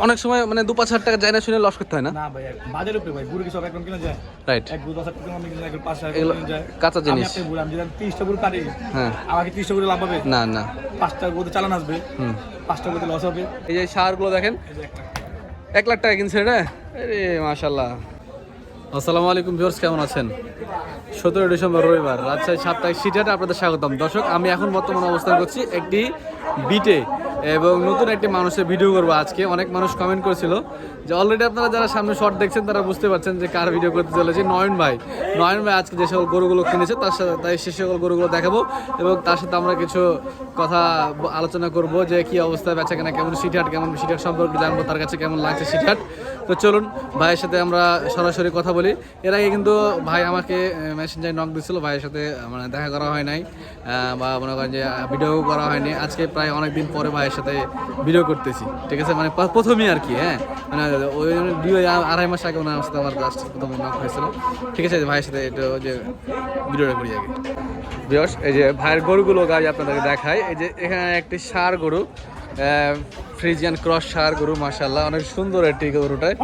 অনেক সময় মানে 2-5 হাজার টাকা যায় না শুনে লস করতে হয় না? না ভাই, বাজারের উপরে ভাই, গরু কি সব একদম কিনা যায়? রাইট। এক গরু 10,000 টাকা আমি কিনা, এক গরু 5,000 এগুলো কিনা যায়। কাঁচা জিনিস। আমি আপনি আমি যদি 30টা গরু কাটি, হ্যাঁ, আমাকে 30টা গরু লাভ হবে? না না। 5টা গরুতে চালান আসবে, 5টা গরুতে লস হবে। এই যে সারগুলো দেখেন, এই যে একটা 1 লাখ টাকা কিনছে এটা। আরে মাশাআল্লাহ। আসসালামু আলাইকুম ভিউয়ার্স, কেমন আছেন? 17 ডিসেম্বর রবিবার রাজশাহী সাপ্তাহিক সিটিহাটে আপনাদের স্বাগতম। দর্শক, আমি এখন বর্তমানে অবস্থান করছি একটি বিটে এবং নতুন একটি মানুষের ভিডিও করবো আজকে। অনেক মানুষ কমেন্ট করেছিল যে অলরেডি আপনারা যারা সামনে শর্ট দেখছেন তারা বুঝতে পারছেন যে কার ভিডিও করতে চলেছি। নয়ন ভাই আজকে যে সকল গরুগুলো কিনেছে তার সাথে তাই সে সকল গরুগুলো দেখাবো এবং তার সাথে আমরা কিছু কথা আলোচনা করব যে কি অবস্থা, বেচা কেনা কেমন, সিটিহাট কেমন, সিটিহাট সম্পর্কে জানবো, তার কাছে কেমন লাগছে সিটিহাট। তো চলুন ভাইয়ের সাথে আমরা সরাসরি কথা বলি। এর আগে কিন্তু ভাই আমাকে মেসেঞ্জারে নক দিচ্ছিল, ভাইয়ের সাথে মানে দেখা করা হয় নাই বা মনে করেন যে ভিডিও করা হয়নি। আজকে প্রায় অনেক দিন পরে ভাইয়ের সাথে ভিডিও করতেছি, ঠিক আছে, মানে প্রথমেই আর কি। হ্যাঁ, মানে ওই 2-2.5 মাস আগে ওনার সাথে আমার জাস্ট প্রথমে নক হয়েছিল, ঠিক আছে। ভাইয়ের সাথে এটা যে ভিডিওটা করি আগে। বিয়স, এই যে ভাইয়ের গরুগুলো গাড়ি আপনাদেরকে দেখায়। এই যে এখানে একটি ষাঁড় গরু, ফ্রিজিয়ান ক্রস ষাঁড় গরু, মাশাআল্লাহ অনেক সুন্দর একটি গরুটায়।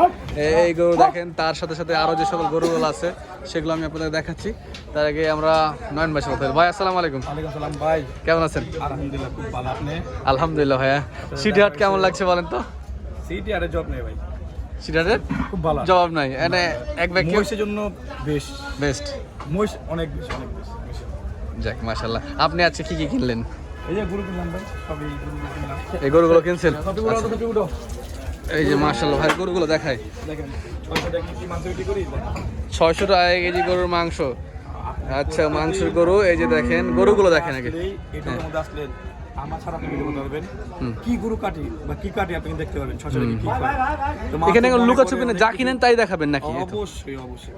এই গরু দেখেন, তার সাথে সাথে আরও যে সকল গরুগুলো আছে সেগুলো আমি আপনাদের দেখাচ্ছি। তার আগে আমরা নয়ন ভাইয়ের সাথে। ভাই আসসালামু আলাইকুম। ওয়ালাইকুম আসসালাম ভাই, কেমন আছেন? আলহামদুলিল্লাহ খুব ভালো। আপনি? আলহামদুলিল্লাহ ভাইয়া। সিটিহাট কেমন লাগছে বলেন তো? সিটিহাটের জব নেই ভাই, সিটিহাটের খুব ভালো। জবাব নাই, এনে এক ব্যাগ মহিষের জন্য বেস্ট। মহিষ অনেক বেশি, অনেক বেশি। যাক মাশাআল্লাহ। আপনি আজকে কি কি কিনলেন? এই যে গরু কিনলাম ভাই, সবই গরু কিনলাম। এই গরুগুলো কিনছেন? সবই উঠো। এই যে মাশাআল্লাহ ভাই গরুগুলো দেখাই। দেখেন 600 টাকা কেজি মাংস বিক্রি করি। 600 টাকা কেজি গরুর মাংস। আচ্ছা, মাংসের গরু। এই যে দেখেন গরুগুলো দেখেন আগে। এটার মধ্যে আসলে আমার ছাড়া আপনি ভিডিও করতে পারবেন, কি গরু কাটি বা কি কাটি আপনি দেখতে পারবেন। 600 টাকা কি খায়। এখানে লুকাছুপি না, যা কিনেন তাই দেখাবেন নাকি? অবশ্যই অবশ্যই,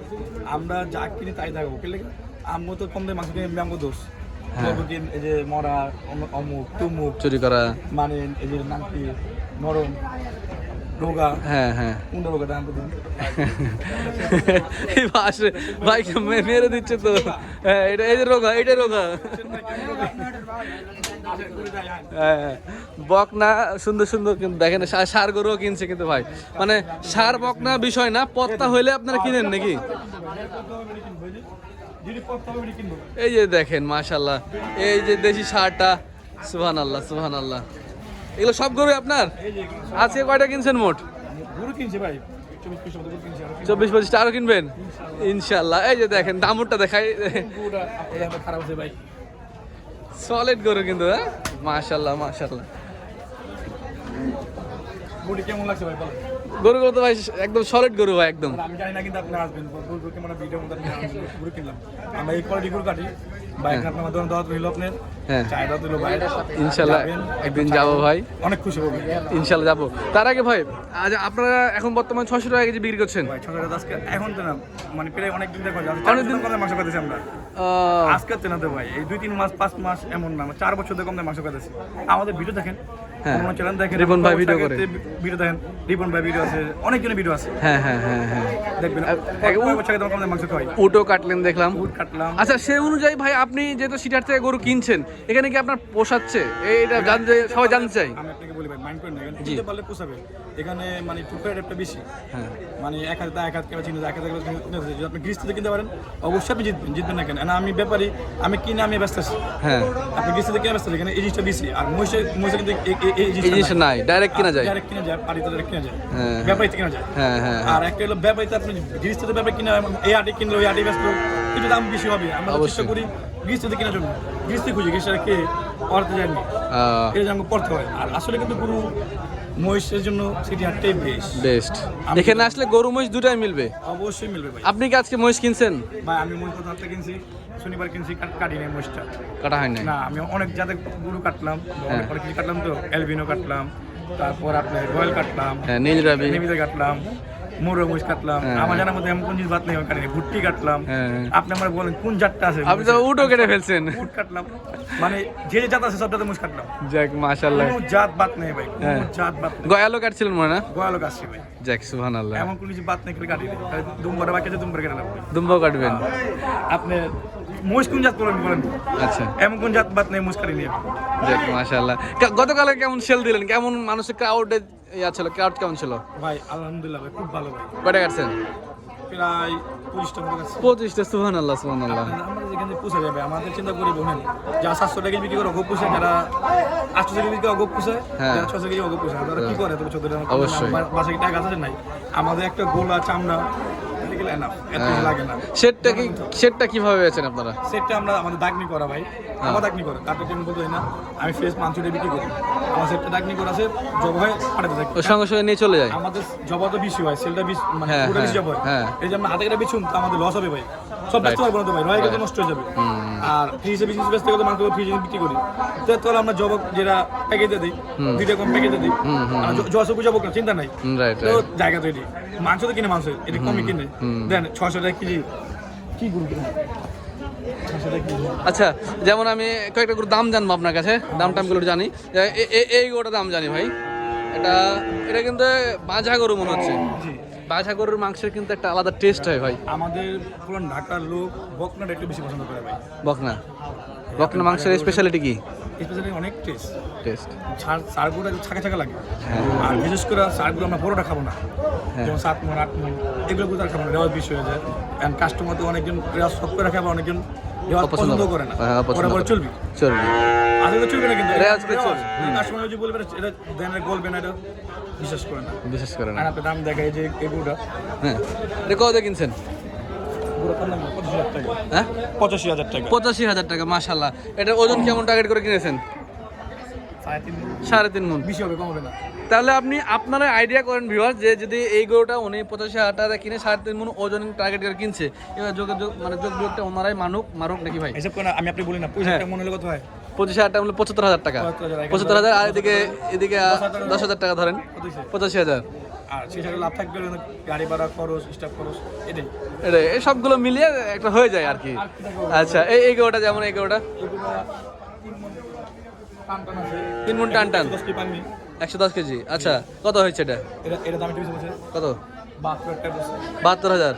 আমরা যা কিনি তাই দেখাবো। কি লাগে আমগো তো কম দামে মাংস কিনে আমগো দোষ। এই যে মরা, অমুক তুমুক চুরি করা, মানে এই যে নাকি নরম রোগা। হ্যাঁ হ্যাঁ, কোনটা রোগা দাম দিন এই পাশে ভাই মেরে দিচ্ছে তো। হ্যাঁ, এটা এই যে রোগা, এটা রোগা। হ্যাঁ, বকনা সুন্দর সুন্দর কিন্তু দেখেন, ষাঁড় গরুও কিনছে কিন্তু ভাই। মানে ষাঁড় বকনা বিষয় না, পত্তা হইলে আপনারা কিনেন নাকি? এই যে দেখেন মাশাআল্লাহ, এই যে দেশি ষাঁড়টা, সুবহানাল্লাহ সুবহানাল্লাহ। এগুলো সব গরু আপনার? আজকে কয়টা কিনছেন মোট? গরু কিনছে ভাই 24-25টা আরো কিনবেন ইনশাআল্লাহ। এই যে দেখেন দামুরটা দেখাই, খারাপ আছে ভাই, সলিড গরু কিন্তু। হ্যাঁ মাশাআল্লাহ মাশাআল্লাহ। গরু কেমন লাগছে ভাই বলেন? গরুগুলো তো ভাই একদম সলিড গরু ভাই, একদম। আমি জানি না কিন্তু আপনি আসবেন গরু কেমন ভিডিওর মধ্যে গরু কিনলাম। আমরা এই কোয়ালিটি গরু কাটি ভাই, আপনার মাধ্যমে দাওয়াত রইল আপনার। হ্যাঁ চাইদা দিল ভাই, ইনশাআল্লাহ একদিন যাবো ভাই, অনেক খুশি হবো ইনশাআল্লাহ যাবো। তার আগে ভাই, আজ আপনারা এখন বর্তমানে 600 টাকা কেজি বিক্রি করছেন? ভাই 600 টাকা আজকে এখন তো না, মানে প্রায় অনেক দিন দেখো অনেকদিন কম মাংস খাইতেছি আমরা। আজকে তো না তো ভাই, এই 2-3 মাস 5 মাস এমন না, 4 বছর ধরে কম মাংস খাইতেছি। আমাদের ভিডিও দেখেন, হ্যাঁ চ্যানেল দেখেন, রিপন ভাই ভিডিও করে, ভিডিও দেখেন, রিপন ভাই ভিডিও আছে, অনেকজনের ভিডিও আছে। হ্যাঁ হ্যাঁ হ্যাঁ হ্যাঁ, দেখবেন কম মাংস খাই। উটও কাটলেন দেখলাম। উট কাটলাম। আচ্ছা, সেই অনুযায়ী ভাই আপনি যেহেতু সিটার থেকে গরু কিনছেন, এখানে কি আপনার পোষাচ্ছে? এইটা জানতে সবাই জানতে চাই। আমি আপনাকে বলি ভাই, মাইন্ড করেন না, এখানে কিনতে পারলে পোষাবে। এখানে মানে টুকরা রেটটা বেশি। হ্যাঁ, মানে 1,000 কেনা চিনি, 1,000 যদি আপনি গৃহস্থতে কিনতে পারেন অবশ্যই আপনি জিতবেন না কেন? না আমি ব্যাপারী, আমি কিনে আমি ব্যস্ত আছি। হ্যাঁ, আপনি গৃহস্থতে কিনে ব্যস্ত আছেন, এখানে এই জিনিসটা বেশি। আর মহিষে কিন্তু এই জিনিসটা নাই, ডাইরেক্ট কিনা যায়, ডাইরেক্ট কিনা যায়, বাড়িতে ডাইরেক্ট কিনা যায়, হ্যাঁ ব্যাপারীতে কিনা যায়। হ্যাঁ হ্যাঁ, আর একটা হলো ব্যাপারীতে আপনি গৃহস্থতে ব্যাপারী কিনা, এই আটে কিনলে ওই আটে ব্যস্ত, একটু দাম বেশি হবে। আমরা চেষ্টা করি গৃহস্থতে কেনার জন্য, গৃহস্থ খুঁজি, গৃহস্থটা কে পড়তে যায়নি, এটা যেন পড়তে হয়। আর আসলে কিন্তু গরু মহিষের জন্য সিটিহাটটাই বেস্ট। এখানে আসলে গরু মহিষ দুটাই মিলবে, অবশ্যই মিলবে ভাই। আপনি কি আজকে মহিষ কিনছেন? ভাই আমি মহিষ কোথা কিনছি, শনিবার কিনছি, কাটি নাই মহিষটা, কাটা হয় না। আমি অনেক জাতের গরু কাটলাম, অনেক কিছু কাটলাম, তো এলবিনো কাটলাম, তারপর আপনার রয়্যাল কাটলাম, নীল রাবি কাটলাম, মোরগ মহিষ কাটলাম। আমার জানার মধ্যে এমন কোন জিনিস বাদ নেই কাটিনি। ভুট্টি কাটলাম। আপনি আমার বলেন কোন জাতটা আছে? আপনি তো উটও কেটে ফেলছেন। উট কাটলাম, মানে যে জাত আছে সব জাতের মহিষ কাটলাম। যাক মাশাআল্লাহ, কোন জাত বাদ নেই ভাই, কোন জাত বাদ নেই। গয়ালও কাটছিলেন মনে না? গয়ালও কাটছি ভাই। যাক সুবহানাল্লাহ, এমন কোন কিছু বাদ নেই করে কাটিনি। দুম্বার বাকি আছে, দুম্বার কেটে নেব। দুম্বাও কাটবেন আপনি মহিষ কোন জাত বলেন বলেন? আচ্ছা, এমন কোন জাত বাত নেই মহিষ কারি নিয়ে। দেখ মাশাআল্লাহ। গতকালে কেমন সেল দিলেন? কেমন মানুষের ক্রাউড ছিল? ক্রাউড কেমন ছিল? ভাই আলহামদুলিল্লাহ ভাই, খুব ভালো ভাই। কয়টা কাটছেন? প্রায় 25টা মতো আছে। 25টা। সুবহানাল্লাহ, সুবহানাল্লাহ। আমরা যেখানে পুষে যাবে আমাদের চিন্তা করি বলেন, যারা 700 টাকা বিক্রি করে অগপ পুষে, যারা 800 টাকা বিক্রি করে অগপ পুষে, হ্যাঁ। যারা 600 টাকা অগপ পুষে, তারা কি করে? তবে 14 টাকা অবশ্যই। বাসায় টাকা আছে নাই, আমাদের একটা গোলা চামড়া এগুলো এনাফ, এত কিছু লাগে না। সেটটা কিভাবে বেচেন আপনারা? সেটটা আমরা আমাদের দাগনি করা ভাই, আমার দাগনি করা, কাটা টেম বলতে হয় না। আমি ফ্রেশ মাংসটা বিক্রি করি, আমার সেটটা দাগনি করা আছে, জব হয় পাঠাতে থাকি। ওর সঙ্গে সঙ্গে নিয়ে চলে যায়। আমাদের জবা তো বেশি হয়, সেলটা বেশি, মানে হ্যাঁ, পুরোটা বেশি জব হয়। হ্যাঁ। এই যে আমরা হাতে কেটে বেচুন, তো আমাদের লস হবে ভাই, সব ব্যস্ত পারবো না তো ভাই, রয়ে গেলে নষ্ট হয়ে যাবে। আর ফ্রিজে বিজনেস ব্যস্ত গেলে মাংস ফ্রিজে বিক্রি করি, তো তাহলে আমরা জব যেটা প্যাকেজে দিই, 2 কম প্যাকেজে দিই, জসও বুঝাবো না, চিন্তা নাই। রাইট, তো জায়গা তৈরি, মাংস তো কিনে মাংস এটা কমই কিনে দেন 600 টাকা কেজি, কি গরু কিনে 600 টাকা কেজি। আচ্ছা, যেমন আমি কয়েকটা গরুর দাম জানবো আপনার কাছে, দাম টামগুলো জানি। এই গরুটার দাম জানি ভাই, এটা কিন্তু বাঁঝা গরু মনে হচ্ছে। জি, বাঁঝা গরুর মাংসের কিন্তু একটা আলাদা টেস্ট হয় ভাই। আমাদের পুরো ঢাকার লোক বকনাটা একটু বেশি পছন্দ করে ভাই। বকনা মাংসের স্পেশালিটি কি? স্পেশালি অনেক টেস্ট। সারগুলো ছাকা ছাকা লাগে, আর বিশেষ করে সারগুলো আমরা বড়টা খাবো না, যেমন 7 মণ 8 মণ এগুলো গুলো আর খাবো না, রেওয়াজ বেশি হয়ে যায়। অ্যান্ড কাস্টমার তো অনেকজন রেওয়াজ সব করে খাবে, অনেকজন রেওয়াজ পছন্দ করে না, ওরা বলে চলবি আজকে তো চলবে না, কিন্তু রেওয়াজকে চলবে। কাস্টমার যদি বলবে এটা দেন গলবে না, এটা বিশ্বাস করে না। আর আপনি দাম দেখায় যে এগুলোটা, হ্যাঁ, এটা কত দিয়ে কিনছেন? পুরোটার নাম 85,000 টাকা। হ্যাঁ, 85,000 টাকা। 85,000 টাকা, মাশাআল্লাহ। এটার ওজন কেমন টার্গেট করে কিনেছেন? 3.5 মণ। বেশি হবে, কম হবে না। তাহলে আপনারা আইডিয়া করেন ভিউয়ার, যে যদি এই গরুটা উনি 85,000 টাকা কিনে 3.5 মণ ওজন টার্গেট করে কিনছে, এবার যোগ বিয়োগটা ওনারাই মারুক নাকি ভাই? এসব করে আমি আপনি বলি না, 25,000 টাকা মনে হলে কত হয়? 25,000 টাকা, 75,000 টাকা। 75,000, আর এদিকে 10,000 টাকা ধরেন, 85,000। আর সেটা লাভ থাকবে গাড়ি ভাড়া খরচ, স্টাফ খরচ, এটাই এই সবগুলো মিলিয়ে একটা হয়ে যায় আর কি। আচ্ছা, এই গরুটা যেমন, এই গরুটা 3 মণ টান 110 কেজি। আচ্ছা, কত হয়েছে এটা? এটা দাম একটু বেশি বলছে, কত? 72,000। 72,000।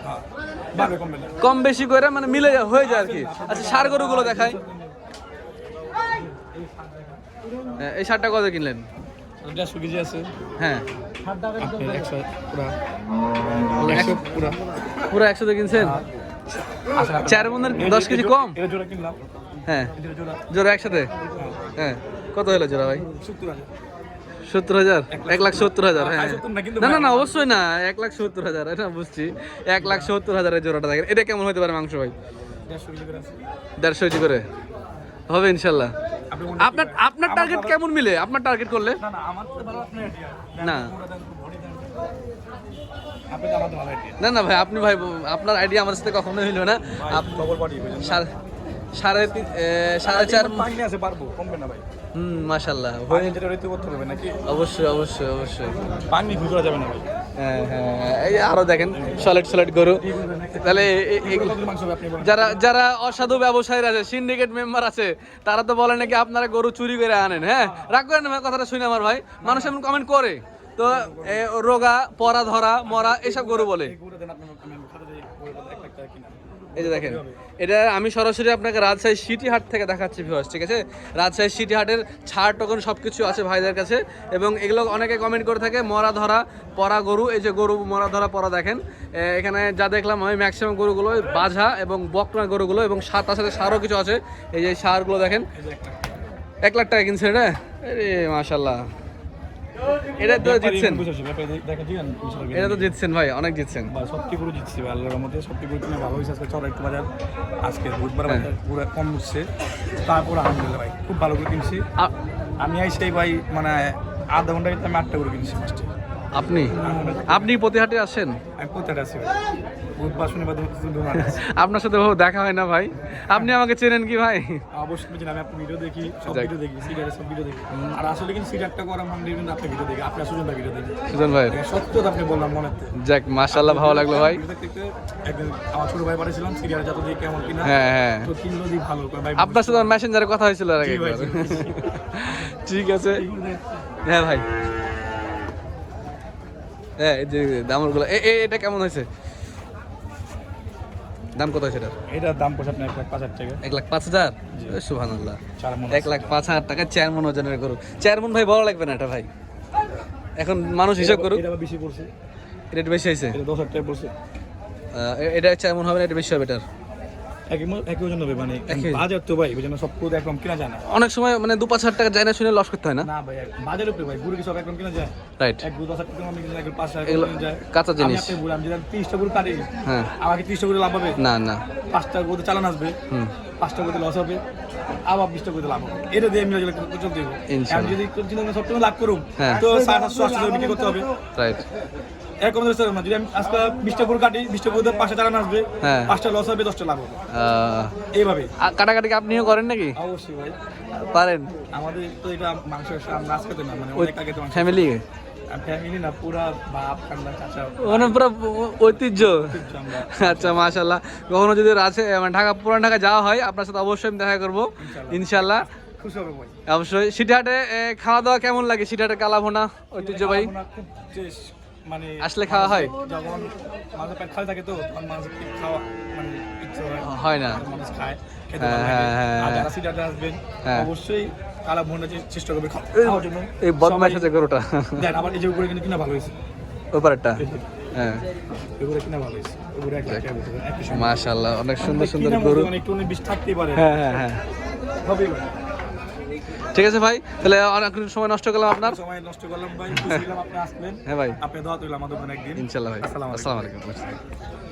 বাড়বে কমবে না, কম বেশি করে মানে মিলে হয়ে যায় আর কি। আচ্ছা, ষাঁড় গরুগুলো দেখাই। এই ষাঁড়টা কত কিনলেন? 150 কেজি আছে। হ্যাঁ, আপনার 100 পুরো 100 দিয়ে কিনছেন? 4 মণের 10 কেজি কম। এটা জোড়া কিনলাম, হ্যাঁ, এটা জোড়া জোড়া একসাথে। হ্যাঁ, কত হলো জোড়া ভাই? 70,000। 70,000, 1,70,000। হ্যাঁ, 70,000 না, কিন্তু না, অবশ্যই না, 1,70,000, এটা বুঝছি। 1,70,000 এর জোড়াটা দেখেন, এটা কেমন হতে পারে মাংস ভাই? 150 কেজি করে আছে। 150 কেজি করে হবে ইনশাল্লাহ। আপনি আপনার টার্গেট কেমন মিলে? আপনার টার্গেট করলে না আমার তো ভালো, আপনার আইডিয়া না, আপনি তো আমাদের ভালো আইডিয়া না ভাই, আপনি ভাই আপনার আইডিয়া আমার সাথে কখনোই হইল না। ডবল বডি বুঝেন, 4.5 পাইনি আছে, পারবো, কমবে না ভাই। মাশাআল্লাহ, পানি যেটা রইতে করতে হবে নাকি? অবশ্যই। পানি ঘুষ করা যাবে না ভাই। হ্যাঁ, এই আরো দেখেন সলিড গরু। তাহলে মাংস আপনি বলেন, যারা অসাধু ব্যবসায়ীরা আছে, সিন্ডিকেট মেম্বার আছে, তারা তো বলে নাকি আপনারা গরু চুরি করে আনেন। হ্যাঁ, রাগ করেন না কথাটা শুনে আমার ভাই, মানুষ এমন কমেন্ট করে, তো রোগা পরা ধরা মরা এসব গরু বলে। এই যে দেখেন, এটা আমি সরাসরি আপনাকে রাজশাহী সিটি হাট থেকে দেখাচ্ছি ভিউয়ার্স, ঠিক আছে? রাজশাহী সিটি হাটের ছাড় টোকন সব কিছু আছে ভাইদের কাছে, এবং এগুলো অনেকে কমেন্ট করে থাকে মরা ধরা পরা গরু। এই যে গরু মরা ধরা পরা দেখেন, এখানে যা দেখলাম আমি ম্যাক্সিমাম গরুগুলো বাঝা এবং বকনা গরুগুলো, এবং তার সাথে সারও কিছু আছে। এই যে সারগুলো দেখেন, 1 লাখ টাকা কিনছেন এটা। আরে মাশাআল্লাহ, এটা তো জিতছেন, এটা তো জিতছেন ভাই, অনেক জিতছেন। সত্যি গরু জিতছি ভাই, আল্লাহর রহমতে সত্যি গরু কিনে ভালো হয়েছে। আজকে চড়া একটু বাজার, আজকে বুধবার বাজার পুরো কম উঠছে, তারপর আলহামদুলিল্লাহ ভাই খুব ভালো করে কিনছি। আমি আইসি ভাই, মানে আধা ঘন্টার ভিতরে আমি 8টা করে কিনছি ফার্স্টে। আপনি প্রতি হাটে আসেন? আমি কোথায় আছি ভাই, বুধবার শনিবার আপনার সাথে দেখা হয় না ভাই? আপনি আমাকে চেনেন কি ভাই? অবশ্যই চিনি, আমি আপনার ভিডিও দেখি, সব ভিডিও দেখি, সিরিয়ালের সব ভিডিও দেখি। আর আসলে কিন্তু সিরিয়ালটা করা মানে কিন্তু আপনি ভিডিও দেখি, আপনি সুজন ভিডিও দেখি, সুজন ভাই সত্য আপনি বললাম মনে হচ্ছে। যাক, মাশাআল্লাহ, ভালো লাগলো ভাই। একদিন আমার ছোট ভাই পাঠিয়েছিলাম সিরিয়াল যত দিয়ে কেমন কিনা, হ্যাঁ, তো কিনলো দিয়ে ভালো ভাই। আপনার সাথে মেসেঞ্জারে কথা হয়েছিল আর আগে। ঠিক আছে, হ্যাঁ ভাই, হ্যাঁ, এই যে দামরগুলো, এটা কেমন হয়েছে দাম কত আছে এটার? এটার দাম পড়ছে আপনার 1,05,000 টাকা। 1,05,000? সুবহানাল্লাহ, 4 মণ। 1,05,000 টাকা 4 মণ ওজনের গরু। 4 মণ ভাই বড় লাগবে না এটা ভাই, এখন মানুষ হিসাব করুক। এটা আবার বেশি পড়ছে, এটা একটু বেশি হয়েছে। এটা 10,000 টাকা পড়ছে। এটা 4 মণ হবে না, এটা বেশি হবে এটার? একই ওজন হবে, মানে একই। বাজার তো ভাই ওই জন্য সব গরু একদম কেনা যায় না। অনেক সময় মানে 2-5,000 টাকা যায় না শুনে লস করতে হয় না। না ভাই, বাজারের উপরে ভাই গরু কি সব একদম কেনা যায়? রাইট, এক গরু 10,000 টাকা আমি কিনা, এক গরু 5,000 এগুলো টাকা কেনা যায়। কাঁচা জিনিস। আমি আপনাকে বললাম, যদি আমি 30টা গরু কাটি, হ্যাঁ, আমাকে 30টা গরু লাভ হবে? না না, 5টা গরুতে চালান আসবে, হুম, 5টা গরুতে লস হবে, আবার 20টা গরুতে লাভ হবে। এটা দিয়ে আমি চলতে দেবো। আমি ইনশাআল্লাহ। যদি সবসময় লাভ করুম, হ্যাঁ। তো 700-800 টাকা বিক্রি করতে হবে। রাইট, এরকম ধরে না, যদি আমি আজকে 20টা গরু কাটি, 20টা গরুতে 5টা চালান আসবে, হ্যাঁ। 5টা লস হবে, 10টা লাভ হবে, এইভাবে। কাটাকাটি কি আপনিও করেন নাকি? অবশ্যই ভাই, পারেন? আমাদের তো এটা মাংসের আমরা আজকে না, মানে অনেক আগে তো ফ্যামিলি, ফ্যামিলি না, পুরা বাপ ঠান্ডা চাচা মানে পুরো ঐতিহ্য। আমরা। আচ্ছা, মাশাআল্লাহ। কখনো যদি আছে মানে ঢাকা, পুরান ঢাকা যাওয়া হয় আপনার সাথে অবশ্যই আমি দেখা করবো ইনশাআল্লাহ। খুশি হবে ভাই। অবশ্যই। সিটিহাটে খাওয়া দাওয়া কেমন লাগে? সিটিহাটে কালাভুনা ঐতিহ্য ভাই, আমরা খুব মানে আসলে খাওয়া হয়? যখন মানুষের পেট খালি থাকে তো তখন মানুষের খাওয়া মানে ইচ্ছে হয় না? মানুষ খায়, খেতে হ্যাঁ, ভালো লাগে। হ্যাঁ, হ্যাঁ, আর যারা সিটাতে আসবেন হ্যাঁ। অবশ্যই কালা ভুনা চেষ্টা করবে খাওয়ার জন্য। এই বদমাইশ আছে গরুটা। দেন আবার এই যে উপরে কিন্তু কিনা ভালো হয়েছে, ওপারটা, হ্যাঁ, এগুলো কিনা ভালো হয়েছে, এগুলো 1 লাখ টাকা বলছে, একই সঙ্গে। মাশাআল্লাহ, অনেক সুন্দর সুন্দর কিনা গরু। বলতে মানে একটু 19-20 থাকতেই পারে, হ্যাঁ হ্যাঁ হ্যাঁ, হবে। ঠিক আছে ভাই, তাহলে অনেক সময় নষ্ট করলাম আপনার। সময় নষ্ট করলাম ভাই, খুশি হলাম আপনি আসলেন। হ্যাঁ ভাই, আপনি দোয়া তৈল আমাদের একদিন, ইনশাআল্লাহ ভাই। আসসালামু আলাইকুম। আসসালামু আলাইকুম।